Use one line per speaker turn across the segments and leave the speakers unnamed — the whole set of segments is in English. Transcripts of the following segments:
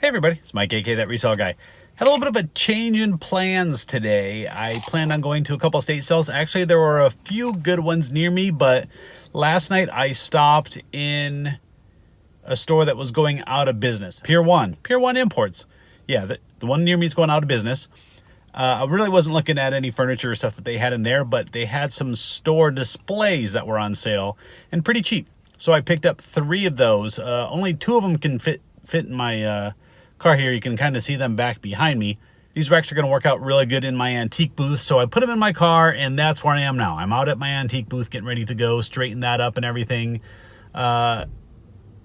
Hey everybody, it's Mike, aka That Resale Guy. Had a little bit of a change in plans today. I planned on going to a couple estate sales. Actually, there were a few good ones near me, but last night I stopped in a store that was going out of business. Pier 1 Imports. Yeah, the one near me is going out of business. I really wasn't looking at any furniture or stuff that they had in there, but they had some store displays that were on sale and pretty cheap. So I picked up 3 of those. Only 2 of them can fit in my car here. You can kind of see them back behind me. These racks are going to work out really good in my antique booth, so I put them in my car, and that's where I am now. I'm out at my antique booth getting ready to go, straighten that up and everything. Yeah,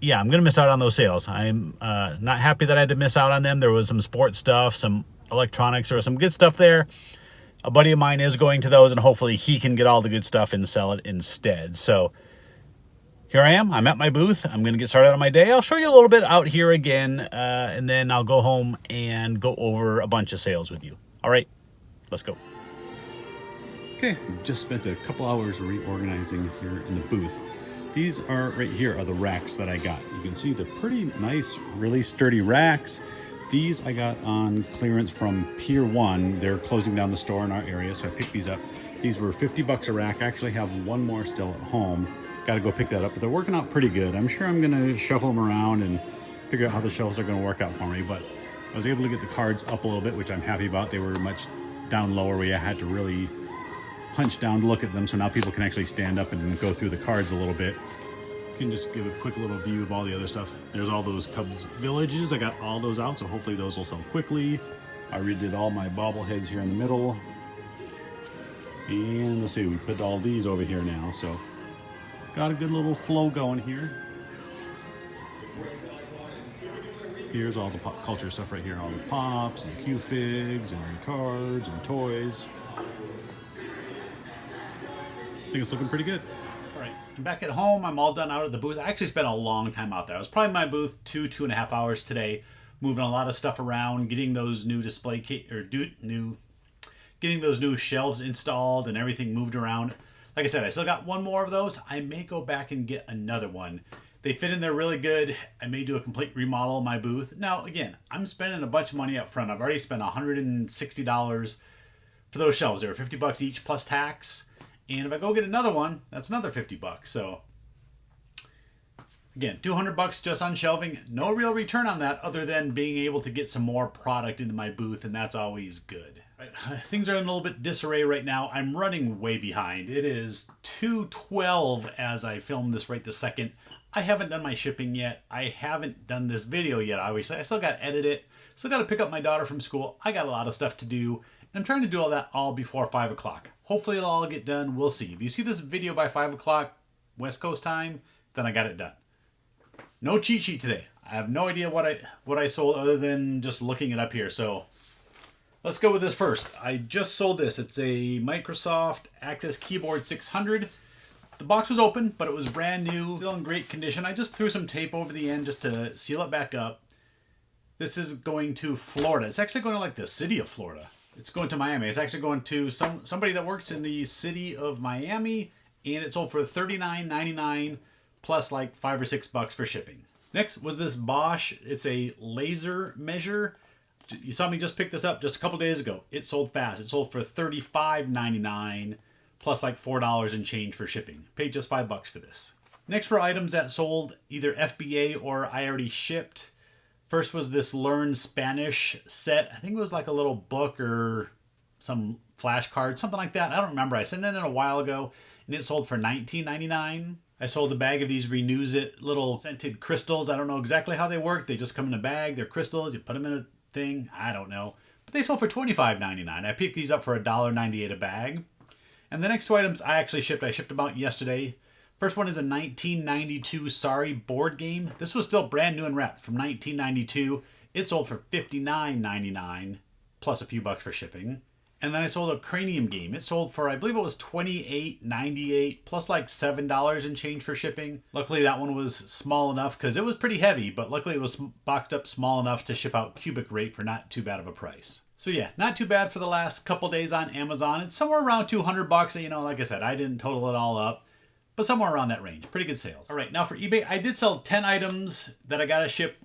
I'm going to miss out on those sales. I'm not happy that I had to miss out on them. There was some sports stuff, some electronics, there was some good stuff there. A buddy of mine is going to those, and hopefully he can get all the good stuff and sell it instead. So here I am. I'm at my booth. I'm going to get started on my day. I'll show you a little bit out here again, and then I'll go home and go over a bunch of sales with you. All right, let's go.
Okay, just spent a couple hours reorganizing here in the booth. These are right here are the racks that I got. You can see they're pretty nice, really sturdy racks. These I got on clearance from Pier 1. They're closing down the store in our area, so I picked these up. These were 50 bucks a rack. I actually have one more still at home. Got to go pick that up, but they're working out pretty good. I'm sure I'm gonna shuffle them around and figure out how the shelves are gonna work out for me, but I was able to get the cards up a little bit, which I'm happy about. They were much down lower where I had to really punch down to look at them, so now people can actually stand up and go through the cards a little bit. You can just give a quick little view of all the other stuff. There's all those Cubs villages. I got all those out, so hopefully those will sell quickly. I redid all my bobbleheads here in the middle. And let's see, we put all these over here now, so got a good little flow going here. Here's all the pop culture stuff right here, all the pops and Q-figs and cards and toys. I think it's looking pretty good.
All right, I'm back at home. I'm all done out at the booth. I actually spent a long time out there. I was probably in my booth 2.5 hours today, moving a lot of stuff around, getting those new getting those new shelves installed and everything moved around. Like I said, I still got one more of those. I may go back and get another one. They fit in there really good. I may do a complete remodel of my booth. Now, again, I'm spending a bunch of money up front. I've already spent $160 for those shelves. They were 50 bucks each plus tax. And if I go get another one, that's another 50 bucks. So again, 200 bucks just on shelving. No real return on that other than being able to get some more product into my booth, and that's always good. Right. Things are in a little bit disarray right now. I'm running way behind. It is 2:12 as I film this right this second. I haven't done my shipping yet. I haven't done this video yet, obviously. I still got to edit it. Still got to pick up my daughter from school. I got a lot of stuff to do. I'm trying to do all that all before 5 o'clock. Hopefully it'll all get done. We'll see. If you see this video by 5 o'clock West Coast time, then I got it done. No cheat sheet today. I have no idea what I sold other than just looking it up here. So let's go with this first. I just sold this. It's a Microsoft Access Keyboard 600. The box was open, but it was brand new, still in great condition. I just threw some tape over the end just to seal it back up. This is going to Florida. It's actually going to like the city of Florida. It's going to Miami. It's actually going to somebody that works in the city of Miami, and it sold for $39.99 plus like $5 or $6 for shipping. Next was this Bosch. It's a laser measure. You saw me just pick this up just a couple days ago. It sold fast. It sold for $35.99 plus like $4 and change for shipping. Paid just $5 for this. Next were items that sold either FBA or I already shipped. First was this Learn Spanish set. I think it was like a little book or some flashcard, something like that. I don't remember. I sent it in a while ago and it sold for $19.99. I sold a bag of these Renews It little scented crystals. I don't know exactly how they work. They just come in a bag. They're crystals. You put them in a thing. I don't know. But they sold for $25.99. I picked these up for $1.98 a bag. And the next two items I actually shipped. I shipped them out yesterday. First one is a 1992 Sorry board game. This was still brand new and wrapped from 1992. It sold for $59.99 plus a few bucks for shipping. And then I sold a Cranium game. It sold for, I believe it was $28.98 plus like $7 and change for shipping. Luckily that one was small enough because it was pretty heavy, but luckily it was boxed up small enough to ship out cubic rate for not too bad of a price. So yeah, not too bad for the last couple days on Amazon. It's somewhere around 200 bucks. You know, like I said, I didn't total it all up, but somewhere around that range. Pretty good sales. All right, now for eBay, I did sell 10 items that I got to ship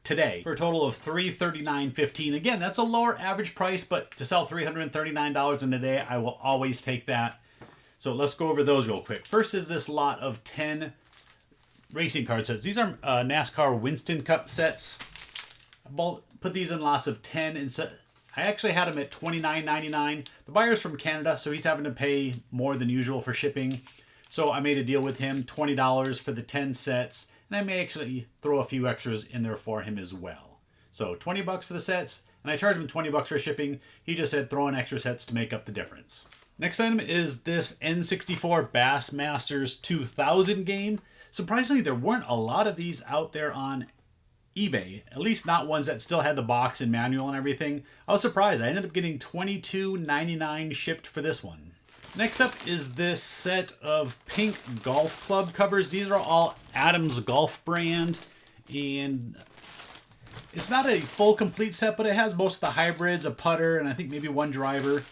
today for a total of $339.15. Again, that's a lower average price, but to sell $339 in a day, I will always take that. So let's go over those real quick. First is this lot of 10 racing card sets. These are NASCAR Winston Cup sets. I put these in lots of 10 and I actually had them at $29.99. The buyer's from Canada, so he's having to pay more than usual for shipping. So I made a deal with him, $20 for the 10 sets, and I may actually throw a few extras in there for him as well. So $20 for the sets, and I charged him $20 for shipping. He just said throw in extra sets to make up the difference. Next item is this N64 Bassmasters 2000 game. Surprisingly, there weren't a lot of these out there on eBay, at least not ones that still had the box and manual and everything. I was surprised. I ended up getting $22.99 shipped for this one. Next up is this set of pink golf club covers. These are all Adams Golf brand, and it's not a full complete set, but it has most of the hybrids, a putter, and I think maybe one driver.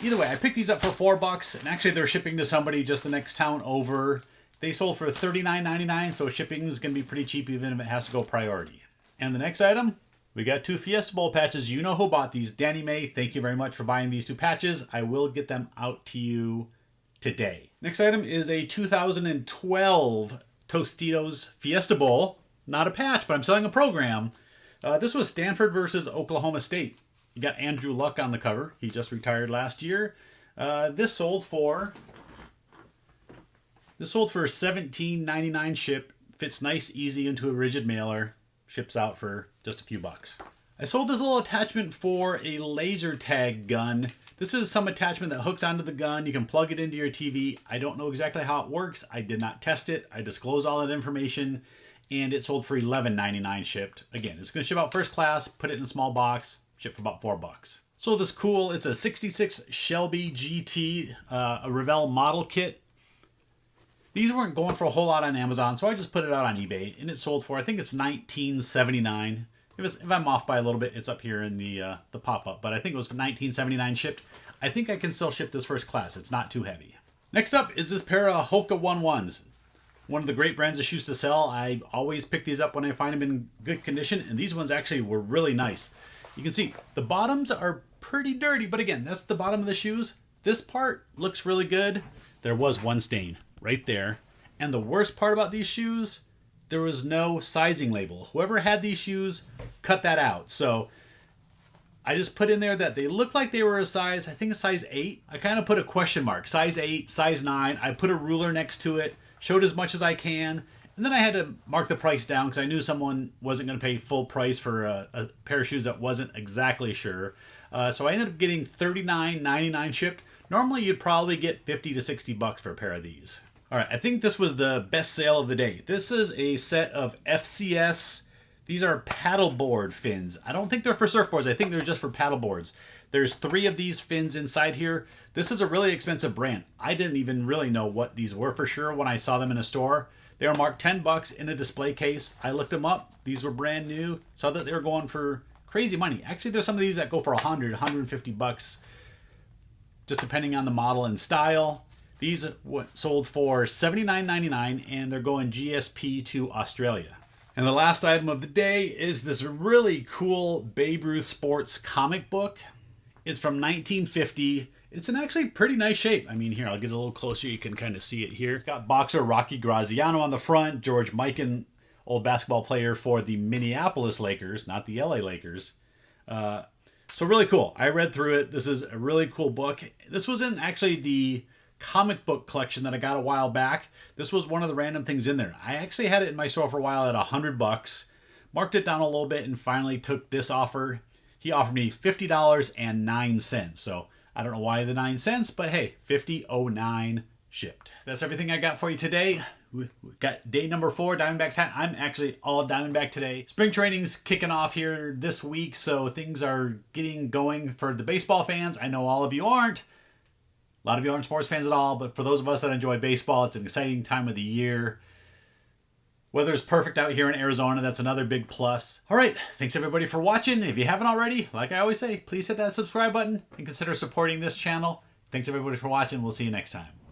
Either way, I picked these up for $4, and actually they're shipping to somebody just the next town over. They sold for $39.99, so shipping is going to be pretty cheap even if it has to go priority. And the next item, we got 2 Fiesta Bowl patches. You know who bought these. Danny May, thank you very much for buying these 2 patches. I will get them out to you today. Next item is a 2012 Tostitos Fiesta Bowl. Not a patch, but I'm selling a program. This was Stanford versus Oklahoma State. You got Andrew Luck on the cover. He just retired last year. This sold for $17.99 ship. Fits nice, easy into a rigid mailer. Ships out for just a few bucks. I sold this little attachment for a laser tag gun. This is some attachment that hooks onto the gun. You can plug it into your TV. I don't know exactly how it works. I did not test it. I disclosed all that information, and it sold for $11.99 shipped. Again, it's going to ship out first class, put it in a small box, ship for about $4. So this cool, it's a 66 Shelby GT, a Revell model kit. These weren't going for a whole lot on Amazon, so I just put it out on eBay, and it sold for, I think it's $19.79. If I'm off by a little bit, it's up here in the pop-up, but I think it was for $19.79 shipped. I think I can still ship this first class. It's not too heavy. Next up is this pair of Hoka 1-1s. One of the great brands of shoes to sell. I always pick these up when I find them in good condition, and these ones actually were really nice. You can see the bottoms are pretty dirty, but again, that's the bottom of the shoes. This part looks really good. There was one stain right there. And the worst part about these shoes, there was no sizing label. Whoever had these shoes cut that out. So I just put in there that they looked like they were a size, I think a size 8. I kind of put a question mark, size 8, size 9. I put a ruler next to it, showed as much as I can. And then I had to mark the price down because I knew someone wasn't going to pay full price for a pair of shoes that wasn't exactly sure. So I ended up getting $39.99 shipped. Normally you'd probably get $50 to $60 for a pair of these. All right, I think this was the best sale of the day. This is a set of FCS. These are paddleboard fins. I don't think they're for surfboards. I think they're just for paddleboards. There's 3 of these fins inside here. This is a really expensive brand. I didn't even really know what these were for sure when I saw them in a store. They were marked $10 in a display case. I looked them up. These were brand new. Saw that they were going for crazy money. Actually, there's some of these that go for $100, $150, just depending on the model and style. These sold for $79.99, and they're going GSP to Australia. And the last item of the day is this really cool Babe Ruth Sports comic book. It's from 1950. It's in actually pretty nice shape. I mean, here, I'll get a little closer. You can kind of see it here. It's got boxer Rocky Graziano on the front, George Mikan, old basketball player for the Minneapolis Lakers, not the LA Lakers. So really cool. I read through it. This is a really cool book. This was in actually the comic book collection that I got a while back. This was one of the random things in there. I actually had it in my store for a while at $100. Marked it down a little bit and finally took this offer. He offered me $50.09. So I don't know why the 9 cents, but hey, $50.09 shipped. That's everything I got for you today. We got day number 4, Diamondbacks hat. I'm actually all Diamondback today. Spring training's kicking off here this week, so things are getting going for the baseball fans. I know all of you aren't. A lot of you aren't sports fans at all, but for those of us that enjoy baseball, it's an exciting time of the year. Weather's perfect out here in Arizona. That's another big plus. All right, thanks everybody for watching. If you haven't already, like I always say, please hit that subscribe button and consider supporting this channel. Thanks everybody for watching. We'll see you next time.